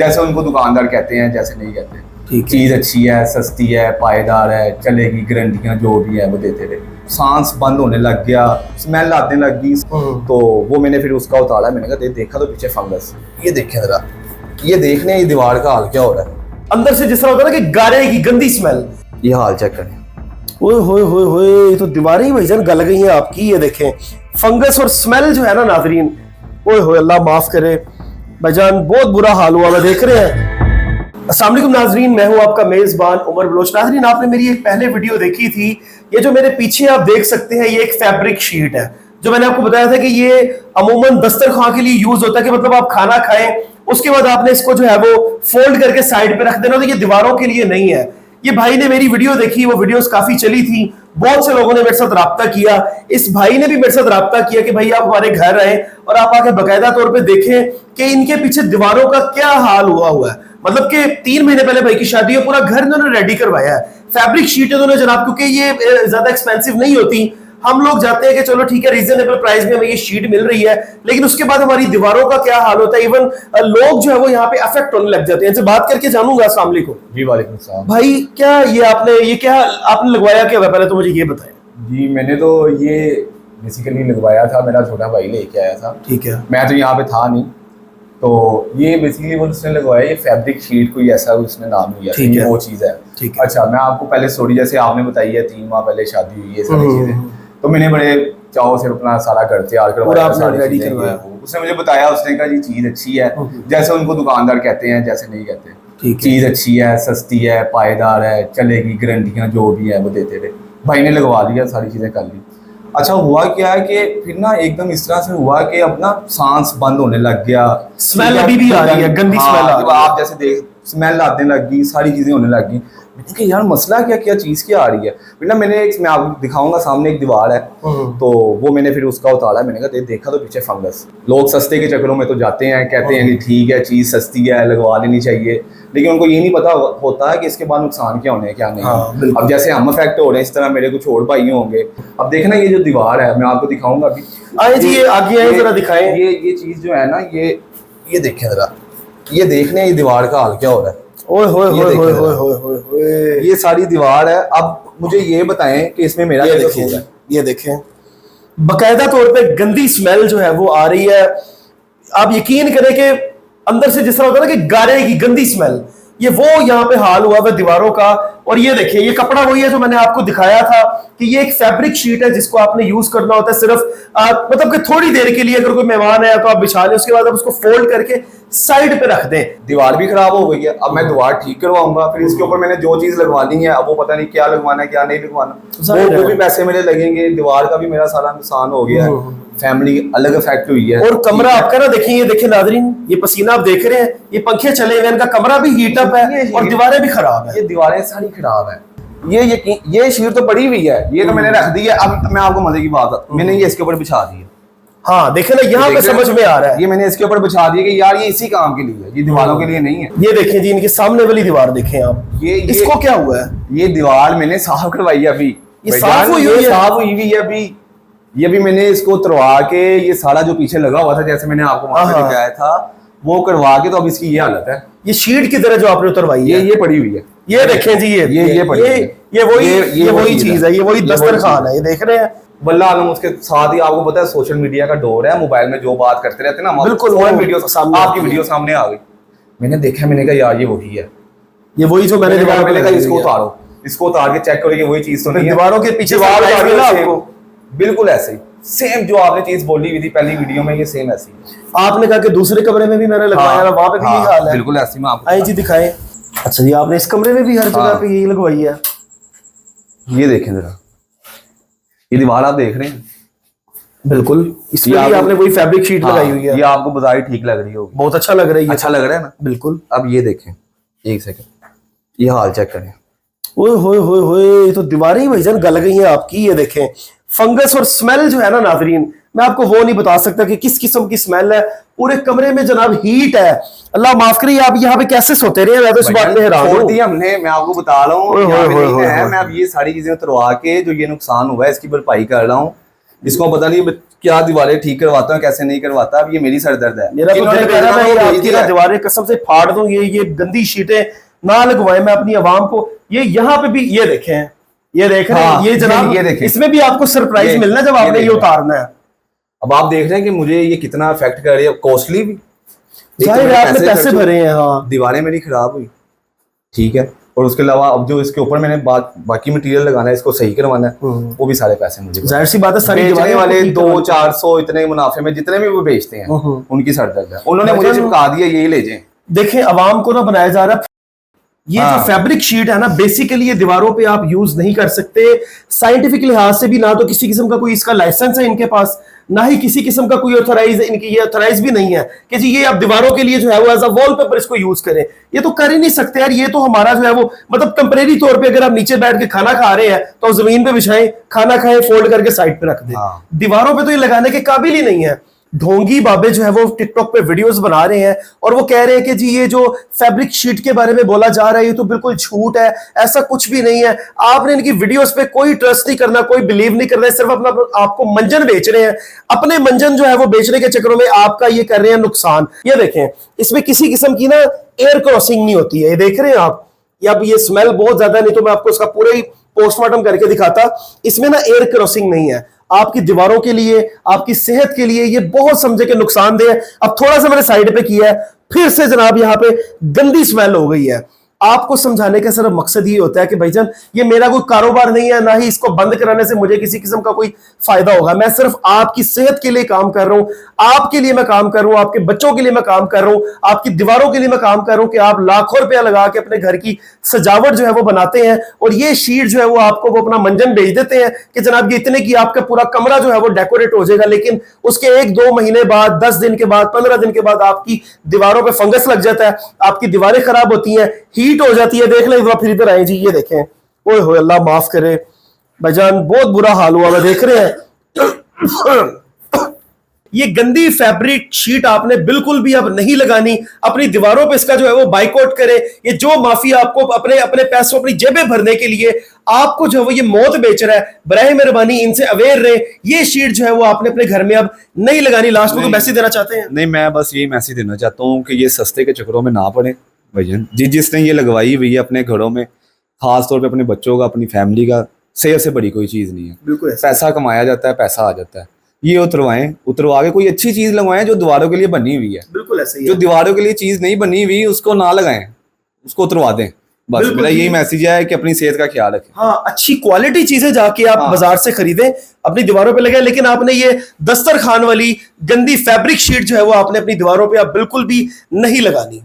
जैसे उनको दुकानदार कहते हैं, जैसे नहीं कहते। चीज अच्छी है, सस्ती है, पायदार है, चलेगी, गारंटियां जो भी है वो देते रहे। सांस बंद होने लग गया, स्मेल आने लगी, तो वो मैंने फिर उसका उतारा। मैंने कहा देखा तो पीछे फंगस, ये देखें जरा, ये देखने ये दीवार का हाल क्या हो रहा है। अंदर से जिस तरह होता है ना कि गारे की गंदी स्मेल, ये हाल चेक करें। ओए होए होए होए, ये तो दीवारें ही भाईजान गल गई हैं आपकी। ये देखें फंगस और स्मेल जो है ना नाजरीन, ओए होए अल्लाह माफ करे भाईजान, बहुत बुरा हाल हुआ। मैं देख रहे हैं। अस्सलाम वालेकुम नाजरीन, मैं हूं आपका मेजबान उमर बलोच। नाजरीन आपने मेरी एक पहले वीडियो देखी थी, ये जो मेरे पीछे आप देख सकते हैं ये एक फैब्रिक शीट है, जो मैंने आपको बताया था कि ये अमूमन दस्तरखान के लिए यूज होता है, कि मतलब आप खाना खाएं उसके बाद आपने इसको जो है वो फोल्ड करके साइड पे रख देना, तो ये दीवारों के लिए नहीं है। ये भाई ने मेरी वीडियो देखी, वो वीडियोस काफी चली थी, बहुत से लोगों ने मेरे साथ राब्ता किया। इस भाई ने भी मेरे साथ राब्ता किया कि भाई आप हमारे घर आए और आप आके बाकायदा तौर पे देखें कि इनके पीछे दीवारों का क्या हाल हुआ है। मतलब कि 3 महीने पहले भाई की शादी है, पूरा घर इन्होंने रेडी करवाया है। फैब्रिक शीट इन्होंने जनाब, क्योंकि ये ज्यादा एक्सपेंसिव नहीं होती, हम लोग जाते हैं कि चलो ठीक है रीजनेबल प्राइस में हमें ये शीट मिल रही है, लेकिन उसके बाद हमारी दीवारों का क्या हाल होता है। इवन लोग जो है वो यहाँ पे अफेक्ट होने लग जाते हैं। इनसे बात करके जानूंगा। अस्सलाम वालेकुम। जी वालेकुम सलाम। भाई क्या ये क्या आपने लगवाया क्या हुआ, पहले तो मुझे ये बताएं। जी मैंने तो ये बेसिकली लगवाया था, मेरा छोटा भाई लेके आया था। ठीक है। मैं तो यहाँ पे था नहीं, तो ये बेसिकली वो उसने लगवाया, ये फैब्रिक शीट कोई ऐसा उसने नाम लिया, ठीक है, वो चीज़ है। ठीक है। अच्छा मैं आपको पहले स्टोरी जैसे आपने बताई है, 3 माह पहले शादी हुई है, सारी चीज़ें तो मैंने बड़े चाव से अपना सारा घर तैयार करवाया, रेडी करवाया। उसने मुझे बताया, उसने कहा जी चीज़ अच्छी है, जैसे उनको दुकानदार कहते हैं, जैसे नहीं कहते। चीज़ अच्छी है, सस्ती है, पायदार है, चलेगी, गारंटियां जो भी है वो देते रहे। भाई ने लगवा लिया, सारी चीज़ें कर ली। अच्छा हुआ क्या है कि फिर ना एकदम इस तरह से हुआ कि अपना सांस बंद होने लग गया, स्मेल अभी भी आ रही है, गंदी स्मेल आ रही है। आप जैसे देख स्मेल आने लगी, सारी चीजें होने लगी। कि यार मसला क्या चीज क्या आ रही है। फिर ना मैं आपको दिखाऊंगा, सामने एक दीवार है, तो वो मैंने फिर उसका उतारा। मैंने कहा देखा तो पीछे फंगस। लोग सस्ते के चक्करों में तो जाते हैं, कहते हैं कि ठीक है चीज सस्ती है, लगवा लेनी चाहिए, लेकिन उनको ये नहीं पता होता है कि इसके बाद नुकसान क्या होने हैं, क्या नहीं। अब जैसे हम अफेक्ट हो रहे हैं, इस तरह मेरे कुछ और भाई होंगे। अब देखना ये जो दीवार है, मैं आपको दिखाऊंगा अभी। आइए जी, आगे आइए जरा दिखाएं। ये चीज जो है ना, ये देखें जरा, ये देखने ये दीवार का हाल क्या हो रहा है। ओए होए होए होए होए होए होए, ये सारी दीवार है। अब मुझे ये बताएं कि इसमें मेरा क्या कसूर है। ये देखें बकायदा तौर पे गंदी स्मेल जो है वो आ रही है। आप यकीन करें कि अंदर से जिस तरह होता है ना कि गारे की गंदी स्मेल, ये वो यहाँ पे हाल हुआ है दीवारों का। और ये देखिए ये कपड़ा वही है जो मैंने आपको दिखाया था कि ये एक फैब्रिक शीट है जिसको आपने यूज करना होता है सिर्फ मतलब कि थोड़ी देर के लिए। अगर कोई मेहमान है तो आप बिछा लें, उसके बाद आप उसको फोल्ड करके साइड पे रख दें। दीवार भी खराब हो गई है, अब मैं दीवार ठीक करवाऊंगा, फिर इसके ऊपर मैंने जो चीज लगवानी है, अब वो पता नहीं क्या लगवाना है क्या नहीं लगवाना, वो भी पैसे मेरे लगेंगे, दीवार का भी मेरा सारा नुकसान हो गया है, फैमिली अलग इफेक्ट हुई है। और कमरा आपका ना देखिए, ये देखिए नाजरीन, ये पसीना आप देख रहे हैं, ये पंखे चले हुए, इनका कमरा भी हीट अप है और दीवारें भी खराब है। ये दीवारें सारी खराब है। ये शीट तो पड़ी हुई है, ये तो मैंने रख दी है। अब मैं आपको मजे की बात, मैंने ये इसके ऊपर बिछा दी है। हाँ देखे ना, यहाँ पे समझ में आ रहा है। ये मैंने इसके ऊपर बिछा दिया कि यार ये इसी काम के लिए है, ये दीवारों के लिए नहीं है। ये देखें जी, इनके सामने वाली दीवार देखें आप, इसको क्या हुआ है। ये दीवार मैंने साफ करवाई है अभी, ये साफ हुई है अभी। ये भी मैंने इसको उतरवा के, ये सारा जो पीछे लगा हुआ था जैसे मैंने आपको दिखाया था, वो करवा के, तो अब इसकी ये हालत है। ये शीट की तरह जो आपने उतरवाई है, ये पड़ी हुई है। ये देखें जी, ये वही चीज है, ये वही दस्तरखान है। ये देख रहे हैं वल्लाह आलम। उसके साथ ही आपको पता है सोशल मीडिया का दौर है, मोबाइल में जो बात करते रहते हैं ना, बिल्कुल आपकी वीडियो सामने आ गई, मैंने देखा, मैंने कहा यार ये वही है, ये वही जो मैंने कहा इसको उतारो, इसको उतार के चेक करो कि वही चीज तो नहीं है। दीवारों के पीछे आपको बिल्कुल ऐसे ही सेम जो आपने चीज बोली हुई थी पहली वीडियो में, ये सेम ऐसी है। आपने कहा कि दूसरे कमरे में भी मैंने लगवाया, वहां पे भी यही हाल है, बिल्कुल ऐसी। मैं आपको आइए जी दिखाएं। अच्छा जी, आपने इस कमरे में भी हर जगह पे यही लगवाई है। ये देखें जरा, ये दीवार आप देख रहे हैं, बिल्कुल इसमें भी आपने कोई फैब्रिक शीट लगाई हुई है। ये आपको बाजारी ठीक लग रही होगी, बहुत अच्छा लग रही है। अच्छा लग रहा है ना, बिल्कुल। अब ये देखें, एक सेकंड, ये हाल चेक करें। ओए होए होए होए, ये तो दीवारें ही भाईजान गल गई हैं आपकी। ये देखें फंगस और स्मेल जो है ना नाजरीन, मैं आपको वो नहीं बता सकता कि किस किस्म की स्मेल है। पूरे कमरे में जनाब हीट है। अल्लाह माफ करे, आप यहाँ पे कैसे सोते रहे? मैं तो इस बात में हैरान हूं। हमने, मैं आपको बता रहा हूँ, मैं अब ये सारी चीजें उतरवा के जो ये नुकसान हुआ है इसकी भरपाई कर रहा हूँ। इसको पता नहीं क्या दीवारें ठीक करवाता हूँ कैसे नहीं करवाता, अब ये मेरी सरदर्द है। मेरा तो इन्होंने दिल कह रहा भेजना था ये तो भेज आपकी दिया ना है। दीवारें कसम से फाड़ दूं, ये गंदी शीटें ना लगवाए मैं अपनी आवाम को। ये यहाँ पे भी ये देखें, ये देख रहे हैं, हाँ, ये जनाब, ये देखें। इसमें भी आपको सरप्राइज मिलना जब आपने ये देखें। उतारना है। अब आप देख रहे हैं कि मुझे ये कितना अफेक्ट कर रही है, कॉस्टली भी। एक तो जाहिर मेरे है आपने पैसे खर्च हुए, भरे हैं। हाँ, दीवारें मेरी खराब हुई, ठीक है, और उसके अलावा अब जो इसके ऊपर मैंने बाकी मटेरियल लगाना है, इसको सही करवाना है, वो भी सारे पैसे मुझे। जाहिर सी बात है, सारी बेचने दीवारें वाले आपको ठीक 200-400 इतने मुनाफे में जितने भी वो बेचते हैं, उनकी सरदर्द है। उन्होंने मुझे चिपका दिया यही ले जाएं। देखें अवाम को ना बनाया जा रहा है। ये जो हाँ। फैब्रिक शीट है ना, बेसिकली ये दीवारों पे आप यूज नहीं कर सकते साइंटिफिक लिहाज से भी। ना तो किसी किस्म का कोई इसका लाइसेंस है इनके पास, ना ही किसी किस्म का कोई ऑथराइज, इनकी ये ऑथराइज भी नहीं है कि जी ये आप दीवारों के लिए जो है वो एज अ वॉलपेपर इसको यूज करें। ये तो कर ही नहीं सकते यार। ये तो हमारा जो है वो मतलब टेम्परेरी तौर पे अगर आप नीचे बैठ के खाना खा रहे हैं तो जमीन पे बिछाएं, खाना खाएं, फोल्ड करके साइड पे रख दें। हाँ। दीवारों पे तो ये लगाने के काबिल ही नहीं है। ढोंगी बाबे जो है वो टिकटॉक पे वीडियोस बना रहे हैं और वो कह रहे हैं कि जी ये जो फैब्रिक शीट के बारे में बोला जा रहा है ये तो बिल्कुल झूठ है, ऐसा कुछ भी नहीं है। आपने इनकी वीडियोस पे कोई ट्रस्ट नहीं करना, कोई बिलीव नहीं करना है, सिर्फ अपना आपको मंजन बेच रहे हैं। अपने मंजन जो है वो बेचने के चक्करों में आपका ये कर रहे हैं नुकसान। ये देखें, इसमें किसी किस्म की ना एयर क्रॉसिंग नहीं होती है, ये देख रहे हैं आप। या अब ये स्मेल बहुत ज्यादा, नहीं तो मैं आपको इसका पूरा ही पोस्टमार्टम करके दिखाता। इसमें ना एयर क्रॉसिंग नहीं है। आपकी दीवारों के लिए, आपकी सेहत के लिए ये बहुत समझे के नुकसानदेह है। अब थोड़ा सा मैंने साइड पे किया है, फिर से जनाब यहां पे गंदी स्मेल हो गई है। आपको समझाने का सिर्फ मकसद ये होता है कि भाईजान ये मेरा कोई कारोबार नहीं है, ना ही इसको बंद कराने से मुझे किसी किस्म का कोई फायदा होगा। मैं सिर्फ आपकी सेहत के लिए काम कर रहा हूं, आपके लिए मैं काम कर रहा हूं, आपके बच्चों के लिए मैं काम कर रहा हूं, आपकी दीवारों के लिए मैं काम कर रहा हूं कि आप लाखों रुपया लगा के अपने घर की सजावट जो है वो बनाते हैं और ये शीट जो है वो आपको वो अपना मंजन भेज देते हैं कि जनाब ये इतने की आपका पूरा कमरा जो है वो डेकोरेट हो जाएगा। लेकिन उसके 1-2 महीने बाद, 10 दिन के बाद, 15 दिन के बाद आपकी दीवारों पे फंगस लग जाता है, आपकी दीवारें खराब होती हैं, हीट हो जाती है। देख लें फिर इधर आए जी, ये देखें, ओए हो अल्लाह माफ करे भाईजान, बहुत बुरा हाल हुआ। मैं देख रहे हैं ये गंदी फैब्रिक शीट आपने बिल्कुल भी अब नहीं लगानी। अपनी दीवारों पे इसका जो है वो बाइकआउट करें। ये जो माफिया आपको अपने अपने पैसों, अपनी जेबें भरने के लिए आपको जो है वो ये मौत बेच रहा है, बराए मेहरबानी इनसे अवेयर रहे। ये शीट जो है वो आपने अपने घर में अब नहीं लगानी। लास्ट में कोई मैसेज देना चाहते हैं? नहीं, मैं बस यही मैसेज देना चाहता हूँ कि ये सस्ते के चक्करों में ना पड़े भैया। जिसने ये लगवाई हुई है अपने घरों में, खास तौर पे अपने बच्चों का, अपनी फैमिली का, सेहत से बड़ी कोई चीज़ नहीं है। बिल्कुल पैसा कमाया जाता है, पैसा आ जाता है। ये उतरवा के कोई अच्छी चीज़ लगवाएं जो दीवारों के लिए बनी हुई है। बिल्कुल ऐसे ही जो दीवारों के लिए चीज़ नहीं बनी हुई उसको ना लगाएं, उसको उतरवा दें। बस मेरा यही मैसेज है कि अपनी सेहत का ख्याल रखें। हाँ, अच्छी क्वालिटी चीजें जाके आप बाजार से खरीदें, अपनी दीवारों पे लगाएं। लेकिन आपने ये दस्तरखान वाली गंदी फैब्रिक शीट जो है वो आपने अपनी दीवारों पे आप बिल्कुल भी नहीं लगानी।